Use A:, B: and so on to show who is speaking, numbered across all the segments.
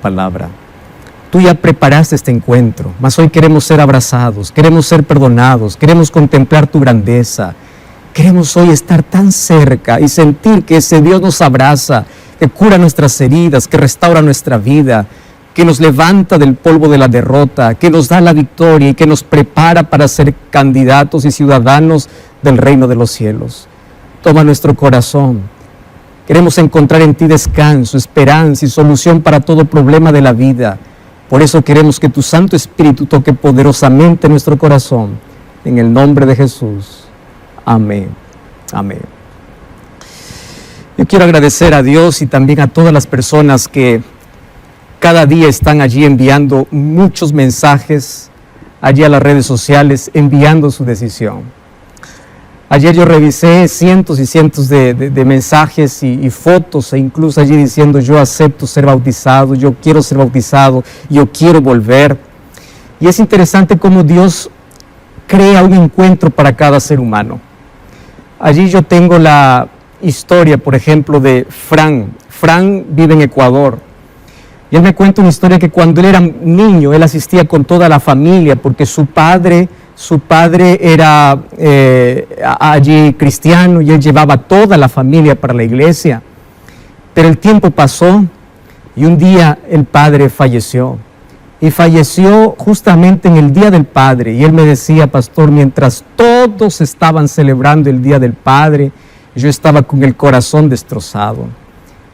A: palabra. Tú ya preparaste este encuentro, mas hoy queremos ser abrazados, queremos ser perdonados, queremos contemplar tu grandeza. Queremos hoy estar tan cerca y sentir que ese Dios nos abraza, que cura nuestras heridas, que restaura nuestra vida, que nos levanta del polvo de la derrota, que nos da la victoria y que nos prepara para ser candidatos y ciudadanos del reino de los cielos. Toma nuestro corazón. Queremos encontrar en ti descanso, esperanza y solución para todo problema de la vida. Por eso queremos que tu Santo Espíritu toque poderosamente nuestro corazón. En el nombre de Jesús. Amén. Amén. Yo quiero agradecer a Dios y también a todas las personas que cada día están allí enviando muchos mensajes, allí a las redes sociales, enviando su decisión. Ayer yo revisé cientos y cientos de mensajes y fotos, e incluso allí diciendo: yo acepto ser bautizado, yo quiero ser bautizado, yo quiero volver. Y es interesante cómo Dios crea un encuentro para cada ser humano. Allí yo tengo la historia, por ejemplo, de Fran. Fran vive en Ecuador. Y él me cuenta una historia que cuando él era niño, él asistía con toda la familia, porque su padre era allí cristiano y él llevaba a toda la familia para la iglesia. Pero el tiempo pasó y un día el padre falleció. Y falleció justamente en el Día del Padre. Y él me decía: pastor, mientras todos estaban celebrando el Día del Padre, yo estaba con el corazón destrozado.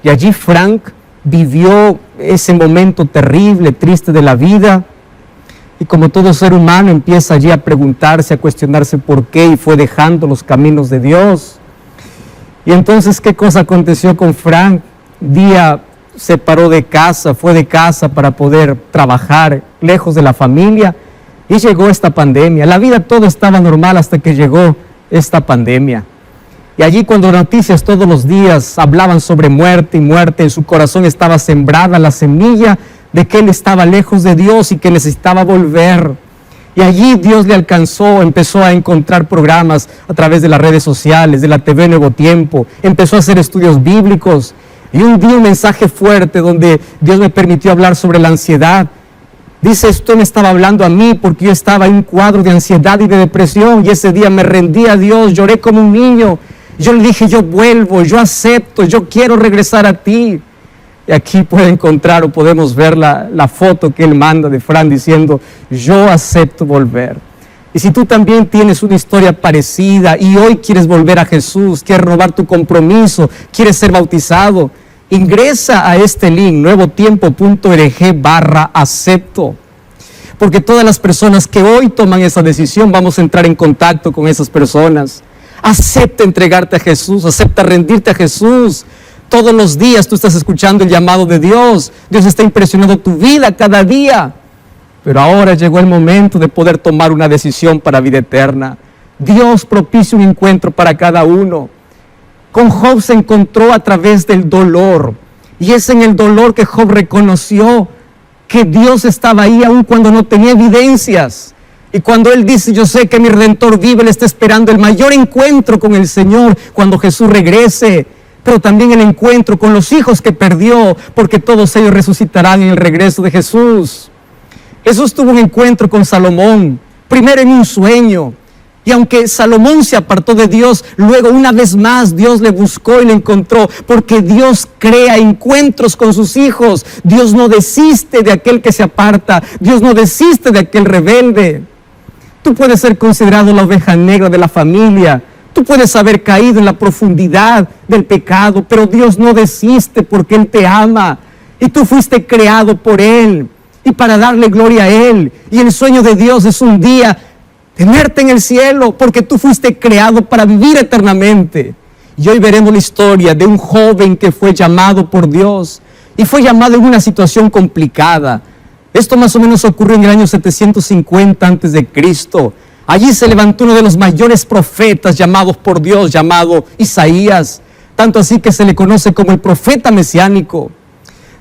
A: Y allí Frank vivió ese momento terrible, triste de la vida. Y como todo ser humano empieza allí a preguntarse, a cuestionarse por qué, y fue dejando los caminos de Dios. Y entonces, ¿qué cosa aconteció con Frank? Día se paró de casa, fue de casa para poder trabajar lejos de la familia, y llegó esta pandemia. La vida todo estaba normal hasta que llegó esta pandemia. Y allí, cuando noticias todos los días hablaban sobre muerte y muerte, en su corazón estaba sembrada la semilla de que él estaba lejos de Dios y que necesitaba volver. Y allí Dios le alcanzó, empezó a encontrar programas a través de las redes sociales, de la TV Nuevo Tiempo, empezó a hacer estudios bíblicos. Y un día un mensaje fuerte donde Dios me permitió hablar sobre la ansiedad. Dice: usted me estaba hablando a mí porque yo estaba en un cuadro de ansiedad y de depresión, y ese día me rendí a Dios, lloré como un niño. Yo le dije: yo vuelvo, yo acepto, yo quiero regresar a ti. Y aquí puede encontrar o podemos ver la foto que él manda de Fran diciendo: yo acepto volver. Y si tú también tienes una historia parecida y hoy quieres volver a Jesús, quieres renovar tu compromiso, quieres ser bautizado, ingresa a este link, nuevotiempo.org/acepto. Porque todas las personas que hoy toman esa decisión, vamos a entrar en contacto con esas personas. Acepta entregarte a Jesús, acepta rendirte a Jesús. Todos los días tú estás escuchando el llamado de Dios. Dios está impresionando tu vida cada día. Pero ahora llegó el momento de poder tomar una decisión para vida eterna. Dios propicia un encuentro para cada uno. Con Job se encontró a través del dolor. Y es en el dolor que Job reconoció que Dios estaba ahí aun cuando no tenía evidencias. Y cuando él dice: yo sé que mi Redentor vive, él está esperando el mayor encuentro con el Señor cuando Jesús regrese. Pero también el encuentro con los hijos que perdió, porque todos ellos resucitarán en el regreso de Jesús. Jesús tuvo un encuentro con Salomón, primero en un sueño. Y aunque Salomón se apartó de Dios, luego una vez más Dios le buscó y le encontró, porque Dios crea encuentros con sus hijos. Dios no desiste de aquel que se aparta, Dios no desiste de aquel rebelde. Tú puedes ser considerado la oveja negra de la familia. Tú puedes haber caído en la profundidad del pecado, pero Dios no desiste porque Él te ama. Y tú fuiste creado por Él y para darle gloria a Él. Y el sueño de Dios es un día tenerte en el cielo, porque tú fuiste creado para vivir eternamente. Y hoy veremos la historia de un joven que fue llamado por Dios y fue llamado en una situación complicada. Esto más o menos ocurrió en el año 750 a.C. Allí se levantó uno de los mayores profetas llamados por Dios, llamado Isaías, tanto así que se le conoce como el profeta mesiánico.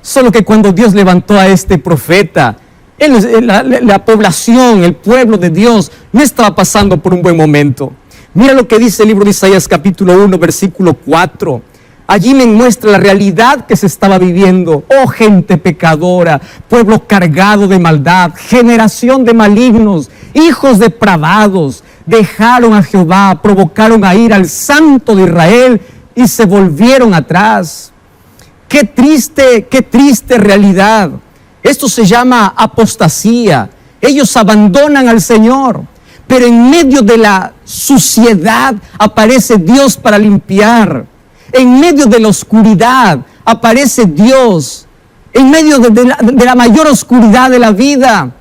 A: Solo que cuando Dios levantó a este profeta, la población, el pueblo de Dios, no estaba pasando por un buen momento. Mira lo que dice el libro de Isaías capítulo 1, versículo 4. Allí me muestra la realidad que se estaba viviendo. Oh, gente pecadora, pueblo cargado de maldad, generación de malignos, hijos depravados, dejaron a Jehová, provocaron a ira al Santo de Israel y se volvieron atrás. Qué triste realidad. Esto se llama apostasía. Ellos abandonan al Señor, pero en medio de la suciedad aparece Dios para limpiar. En medio de la oscuridad aparece Dios. En medio de la mayor oscuridad de la vida.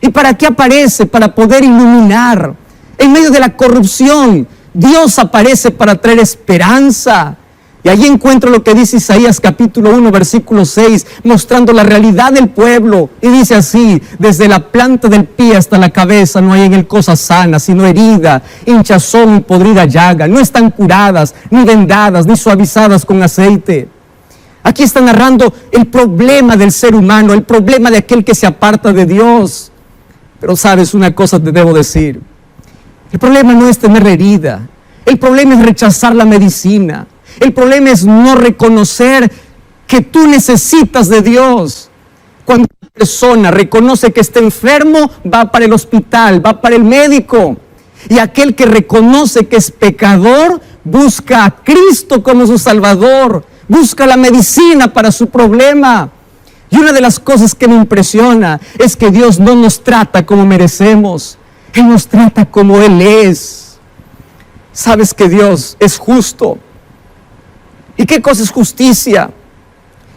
A: ¿Y para qué aparece? Para poder iluminar. En medio de la corrupción, Dios aparece para traer esperanza. Y allí encuentro lo que dice Isaías capítulo 1, versículo 6, mostrando la realidad del pueblo. Y dice así: desde la planta del pie hasta la cabeza no hay en él cosa sana, sino herida, hinchazón y podrida llaga. No están curadas, ni vendadas, ni suavizadas con aceite. Aquí está narrando el problema del ser humano, el problema de aquel que se aparta de Dios. Pero sabes, una cosa te debo decir. El problema no es tener herida. El problema es rechazar la medicina. El problema es no reconocer que tú necesitas de Dios. Cuando una persona reconoce que está enfermo, va para el hospital, va para el médico. Y aquel que reconoce que es pecador, busca a Cristo como su Salvador, busca la medicina para su problema. Y una de las cosas que me impresiona es que Dios no nos trata como merecemos. Él nos trata como Él es. Sabes que Dios es justo. ¿Y qué cosa es justicia?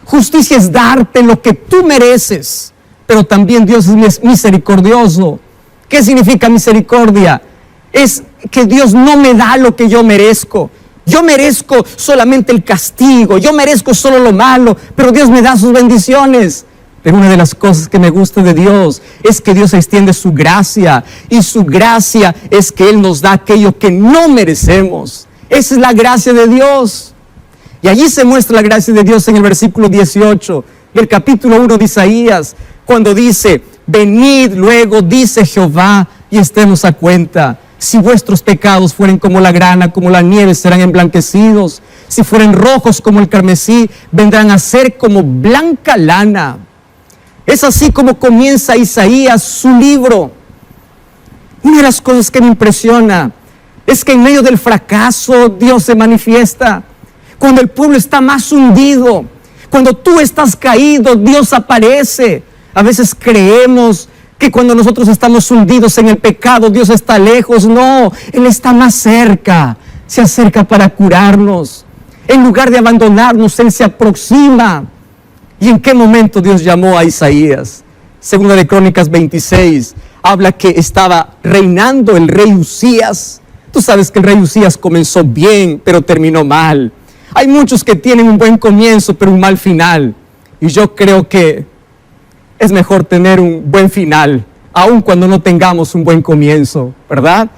A: Justicia es darte lo que tú mereces, pero también Dios es misericordioso. ¿Qué significa misericordia? Es que Dios no me da lo que yo merezco. Yo merezco solamente el castigo, yo merezco solo lo malo, pero Dios me da sus bendiciones. Pero una de las cosas que me gusta de Dios es que Dios extiende su gracia, y su gracia es que Él nos da aquello que no merecemos. Esa es la gracia de Dios. Y allí se muestra la gracia de Dios en el versículo 18 del capítulo 1 de Isaías, cuando dice: venid luego, dice Jehová, y estemos a cuenta. Si vuestros pecados fueren como la grana, como la nieve, serán emblanquecidos. Si fueren rojos como el carmesí, vendrán a ser como blanca lana. Es así como comienza Isaías su libro. Una de las cosas que me impresiona es que en medio del fracaso Dios se manifiesta. Cuando el pueblo está más hundido, cuando tú estás caído, Dios aparece. A veces creemos que cuando nosotros estamos hundidos en el pecado, Dios está lejos. No, Él está más cerca. Se acerca para curarnos. En lugar de abandonarnos, Él se aproxima. ¿Y en qué momento Dios llamó a Isaías? Segunda de Crónicas 26, habla que estaba reinando el rey Usías. Tú sabes que el rey Usías comenzó bien, pero terminó mal. Hay muchos que tienen un buen comienzo, pero un mal final. Y yo creo que es mejor tener un buen final, aun cuando no tengamos un buen comienzo, ¿verdad?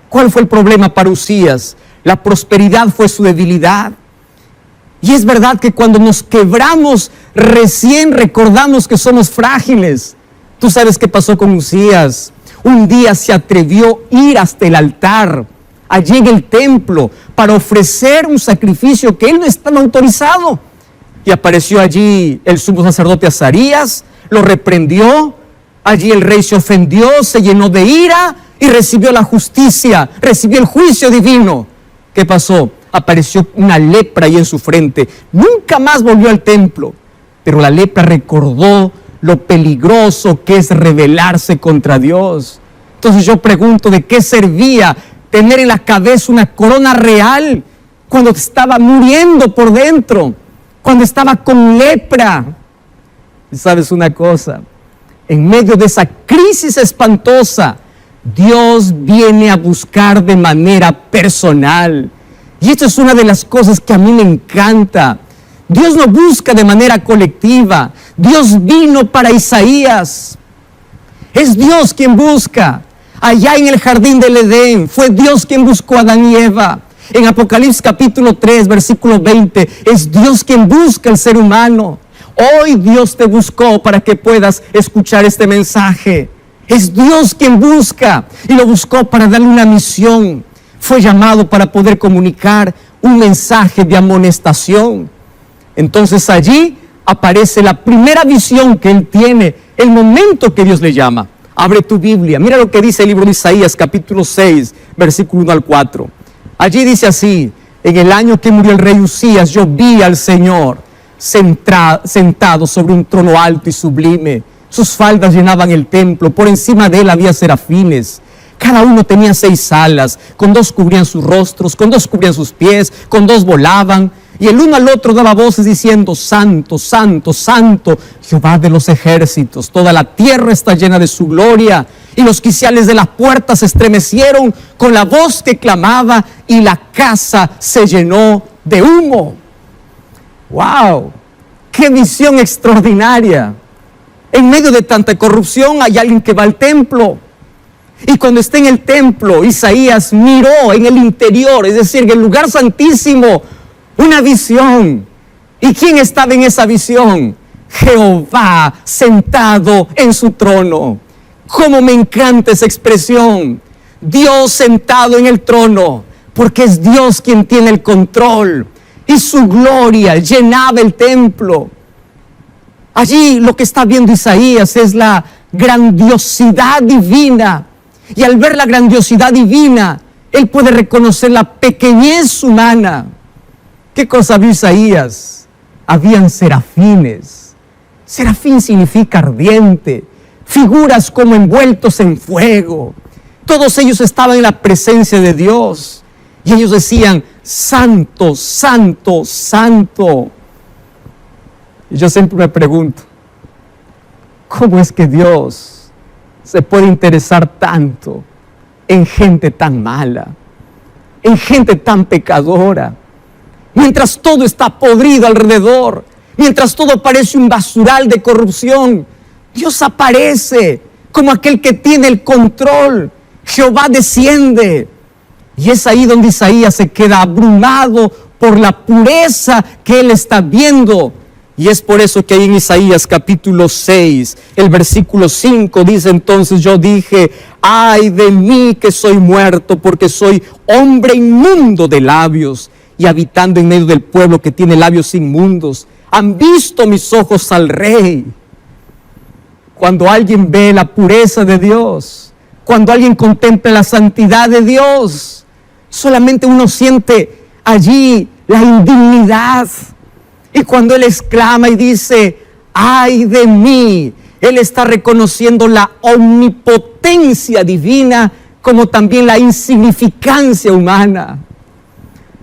A: ¿Cuál fue el problema para Usías? La prosperidad fue su debilidad. Y es verdad que cuando nos quebramos, recién recordamos que somos frágiles. Tú sabes qué pasó con Usías. Un día se atrevió a ir hasta el altar, allí en el templo, para ofrecer un sacrificio que él no estaba autorizado. Y apareció allí el sumo sacerdote Azarías, lo reprendió. Allí el rey se ofendió, se llenó de ira y recibió la justicia, recibió el juicio divino. ¿Qué pasó? Apareció una lepra ahí en su frente. Nunca más volvió al templo. Pero la lepra recordó lo peligroso que es rebelarse contra Dios. Entonces yo pregunto, ¿de qué servía tener en la cabeza una corona real cuando estaba muriendo por dentro? Cuando estaba con lepra. ¿Y sabes una cosa? En medio de esa crisis espantosa, Dios viene a buscar de manera personal. Y esto es una de las cosas que a mí me encanta. Dios no busca de manera colectiva. Dios vino para Isaías. Es Dios quien busca. Allá en el jardín del Edén, fue Dios quien buscó a Adán y Eva. En Apocalipsis capítulo 3, versículo 20, es Dios quien busca al ser humano. Hoy Dios te buscó para que puedas escuchar este mensaje. Es Dios quien busca, y lo buscó para darle una misión. Fue llamado para poder comunicar un mensaje de amonestación. Entonces allí aparece la primera visión que él tiene, el momento que Dios le llama. Abre tu Biblia, mira lo que dice el libro de Isaías, capítulo 6, versículo 1 al 4. Allí dice así: en el año que murió el rey Usías, yo vi al Señor sentado sobre un trono alto y sublime. Sus faldas llenaban el templo, por encima de él había serafines. Cada uno tenía 6 alas, con 2 cubrían sus rostros, con 2 cubrían sus pies, con 2 volaban. Y el uno al otro daba voces diciendo: Santo, Santo, Santo, Jehová de los ejércitos, toda la tierra está llena de su gloria. Y los quiciales de las puertas se estremecieron con la voz que clamaba, y la casa se llenó de humo. ¡Wow! ¡Qué visión extraordinaria! En medio de tanta corrupción hay alguien que va al templo. Y cuando está en el templo, Isaías miró en el interior, es decir, en el lugar santísimo, una visión. ¿Y quién estaba en esa visión? Jehová sentado en su trono. ¡Cómo me encanta esa expresión! Dios sentado en el trono, porque es Dios quien tiene el control. Y su gloria llenaba el templo. Allí lo que está viendo Isaías es la grandiosidad divina. Y al ver la grandiosidad divina, él puede reconocer la pequeñez humana. ¿Qué cosa vio Isaías? Habían serafines. Serafín significa ardiente, figuras como envueltos en fuego. Todos ellos estaban en la presencia de Dios. Y ellos decían: Santo, Santo, Santo. Y yo siempre me pregunto, ¿cómo es que Dios se puede interesar tanto en gente tan mala, en gente tan pecadora? Mientras todo está podrido alrededor, mientras todo parece un basural de corrupción, Dios aparece como aquel que tiene el control. Jehová desciende. Y es ahí donde Isaías se queda abrumado por la pureza que él está viendo. Y es por eso que ahí en Isaías capítulo 6, el versículo 5 dice: entonces yo dije: ay de mí que soy muerto, porque soy hombre inmundo de labios, y habitando en medio del pueblo que tiene labios inmundos. Han visto mis ojos al Rey. Cuando alguien ve la pureza de Dios, cuando alguien contempla la santidad de Dios, solamente uno siente allí la indignidad. Y cuando él exclama y dice: ay de mí, él está reconociendo la omnipotencia divina, como también la insignificancia humana.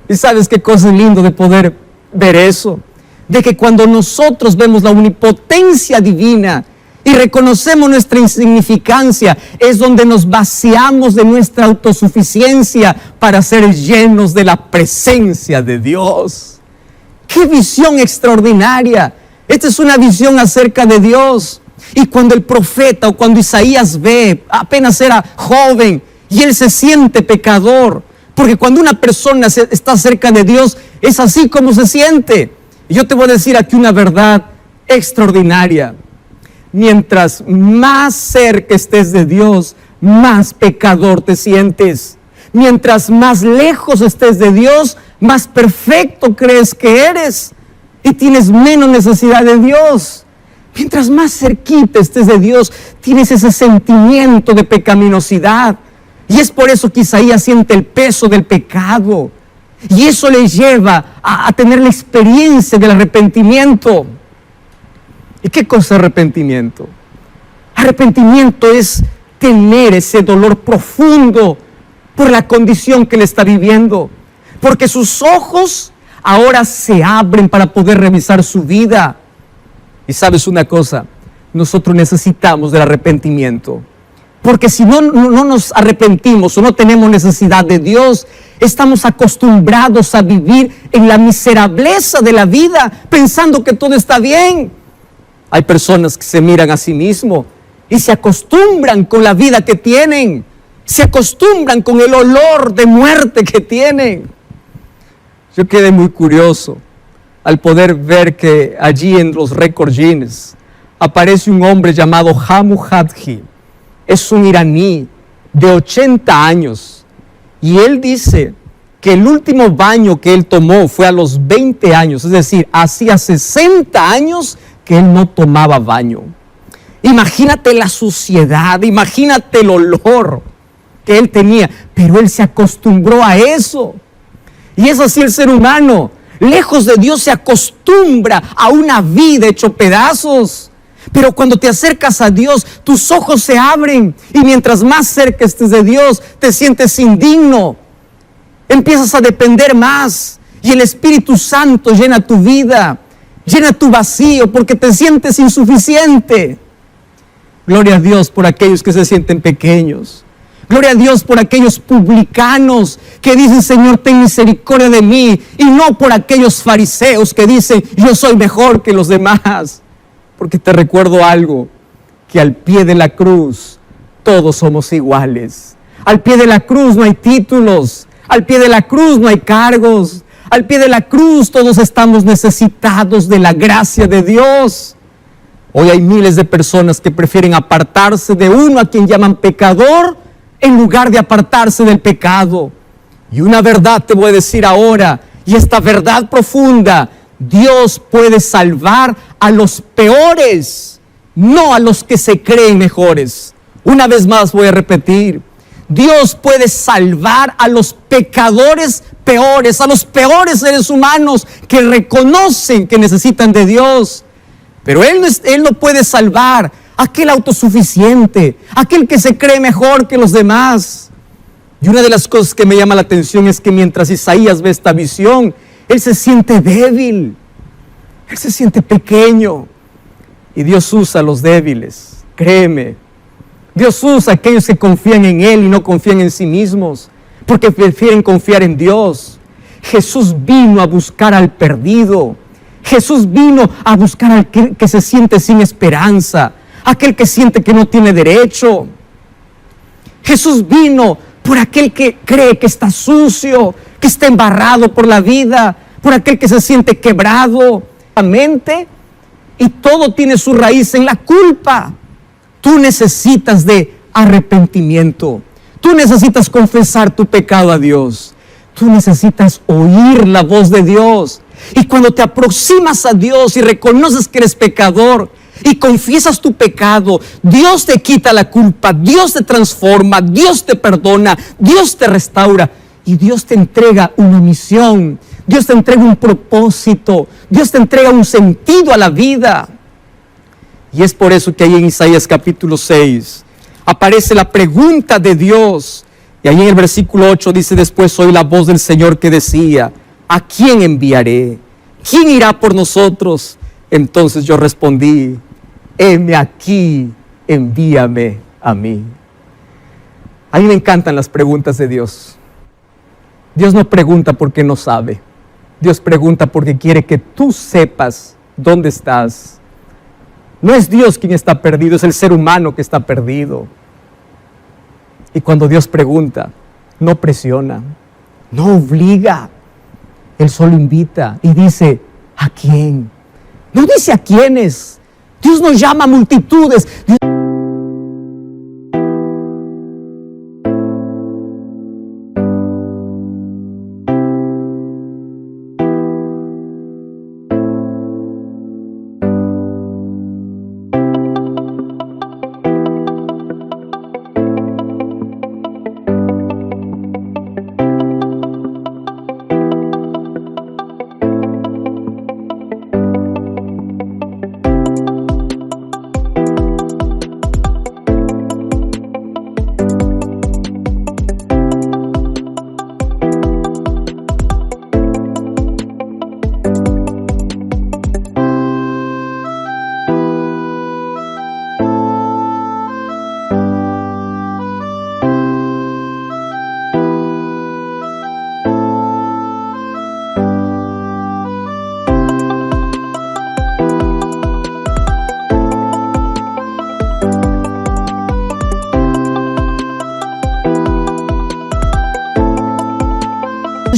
A: Y sabes qué cosa lindo de poder ver eso, de que cuando nosotros vemos la omnipotencia divina y reconocemos nuestra insignificancia, es donde nos vaciamos de nuestra autosuficiencia para ser llenos de la presencia de Dios. ¡Qué visión extraordinaria! Esta es una visión acerca de Dios. Y cuando el profeta, o cuando Isaías ve, apenas era joven, y él se siente pecador, porque cuando una persona está cerca de Dios, es así como se siente. Y yo te voy a decir aquí una verdad extraordinaria. Mientras más cerca estés de Dios, más pecador te sientes. Mientras más lejos estés de Dios, más perfecto crees que eres y tienes menos necesidad de Dios. Mientras más cerquita estés de Dios, tienes ese sentimiento de pecaminosidad. Y es por eso que Isaías siente el peso del pecado. Y eso le lleva a tener la experiencia del arrepentimiento. ¿Y qué cosa es arrepentimiento? Arrepentimiento es tener ese dolor profundo por la condición que él está viviendo. Porque sus ojos ahora se abren para poder revisar su vida. Y sabes una cosa, nosotros necesitamos del arrepentimiento. Porque si no nos arrepentimos o no tenemos necesidad de Dios, estamos acostumbrados a vivir en la miserableza de la vida, pensando que todo está bien. Hay personas que se miran a sí mismos y se acostumbran con la vida que tienen, se acostumbran con el olor de muerte que tienen. Yo quedé muy curioso al poder ver que allí en los récords Guinness aparece un hombre llamado Hamu Hadji. Es un iraní de 80 años y él dice que el último baño que él tomó fue a los 20 años, es decir, hacía 60 años que él no tomaba baño. Imagínate la suciedad, imagínate el olor que él tenía, pero él se acostumbró a eso. Y es así el ser humano, lejos de Dios se acostumbra a una vida hecho pedazos. Pero cuando te acercas a Dios, tus ojos se abren y mientras más cerca estés de Dios, te sientes indigno. Empiezas a depender más y el Espíritu Santo llena tu vida, llena tu vacío porque te sientes insuficiente. Gloria a Dios por aquellos que se sienten pequeños. Gloria a Dios por aquellos publicanos que dicen, Señor, ten misericordia de mí. Y no por aquellos fariseos que dicen, yo soy mejor que los demás. Porque te recuerdo algo, que al pie de la cruz todos somos iguales. Al pie de la cruz no hay títulos. Al pie de la cruz no hay cargos. Al pie de la cruz todos estamos necesitados de la gracia de Dios. Hoy hay miles de personas que prefieren apartarse de uno a quien llaman pecador en lugar de apartarse del pecado. Y una verdad te voy a decir ahora, y esta verdad profunda: Dios puede salvar a los peores, no a los que se creen mejores. Una vez más voy a repetir, Dios puede salvar a los pecadores peores, a los peores seres humanos que reconocen que necesitan de Dios. Pero Él no puede salvar a aquel autosuficiente, aquel que se cree mejor que los demás. Y una de las cosas que me llama la atención es que mientras Isaías ve esta visión, él se siente débil, él se siente pequeño. Y Dios usa a los débiles, créeme. Dios usa a aquellos que confían en Él y no confían en sí mismos, porque prefieren confiar en Dios. Jesús vino a buscar al perdido. Jesús vino a buscar al que se siente sin esperanza, aquel que siente que no tiene derecho. Jesús vino por aquel que cree que está sucio, que está embarrado por la vida, por aquel que se siente quebrado la mente, y todo tiene su raíz en la culpa. Tú necesitas de arrepentimiento. Tú necesitas confesar tu pecado a Dios. Tú necesitas oír la voz de Dios. Y cuando te aproximas a Dios y reconoces que eres pecador y confiesas tu pecado, Dios te quita la culpa, Dios te transforma, Dios te perdona, Dios te restaura y Dios te entrega una misión, Dios te entrega un propósito, Dios te entrega un sentido a la vida. Y es por eso que ahí en Isaías capítulo 6 aparece la pregunta de Dios. Y ahí en el versículo 8 dice: después oí la voz del Señor que decía: ¿a quién enviaré? ¿Quién irá por nosotros? Entonces yo respondí: heme aquí, envíame a mí. A mí me encantan las preguntas de Dios. Dios no pregunta porque no sabe. Dios pregunta porque quiere que tú sepas dónde estás. No es Dios quien está perdido, es el ser humano que está perdido. Y cuando Dios pregunta, no presiona, no obliga. Él solo invita y dice: ¿a quién? No dice a quiénes. Dios no llama a multitudes.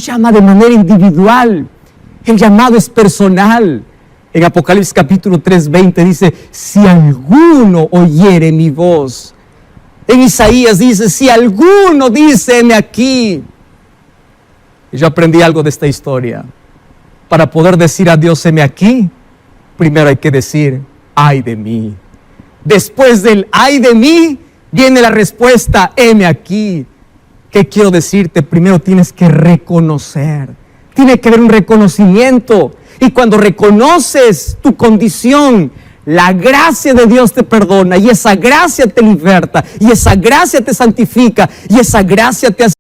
A: Llama de manera individual. El llamado es personal. En Apocalipsis capítulo 3:20 dice: si alguno oyere mi voz. En Isaías dice: si alguno dice: heme aquí. Y yo aprendí algo de esta historia. Para poder decir a Dios, heme aquí, primero hay que decir, ay de mí. Después del ay de mí, viene la respuesta, heme aquí. ¿Qué quiero decirte? Primero tienes que reconocer. Tiene que haber un reconocimiento. Y cuando reconoces tu condición, la gracia de Dios te perdona, y esa gracia te liberta, y esa gracia te santifica, y esa gracia te hace.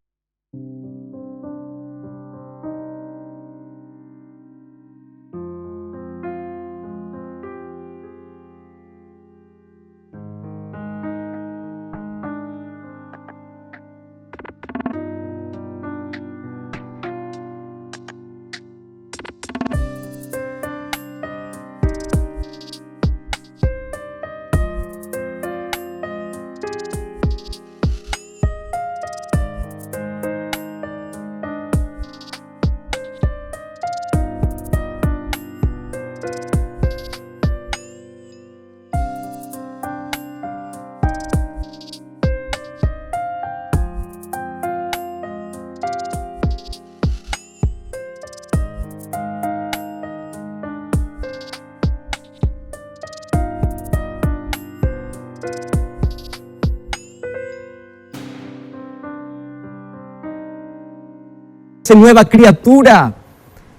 A: Nueva criatura.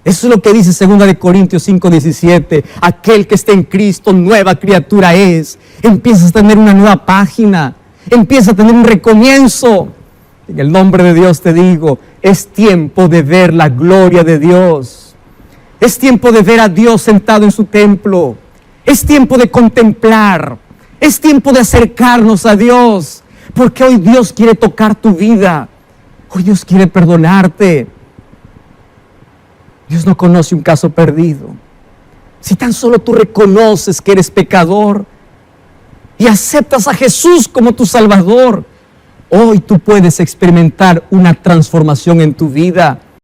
A: Eso es lo que dice 2 Corintios 5:17. Aquel que esté en Cristo, nueva criatura es. Empiezas a tener una nueva página. Empieza a tener un recomienzo. En el nombre de Dios te digo, es tiempo de ver la gloria de Dios. Es tiempo de ver a Dios sentado en su templo. Es tiempo de contemplar. Es tiempo de acercarnos a Dios. Porque hoy Dios quiere tocar tu vida. Hoy Dios quiere perdonarte. Dios no conoce un caso perdido. Si tan solo tú reconoces que eres pecador y aceptas a Jesús como tu Salvador, hoy tú puedes experimentar una transformación en tu vida.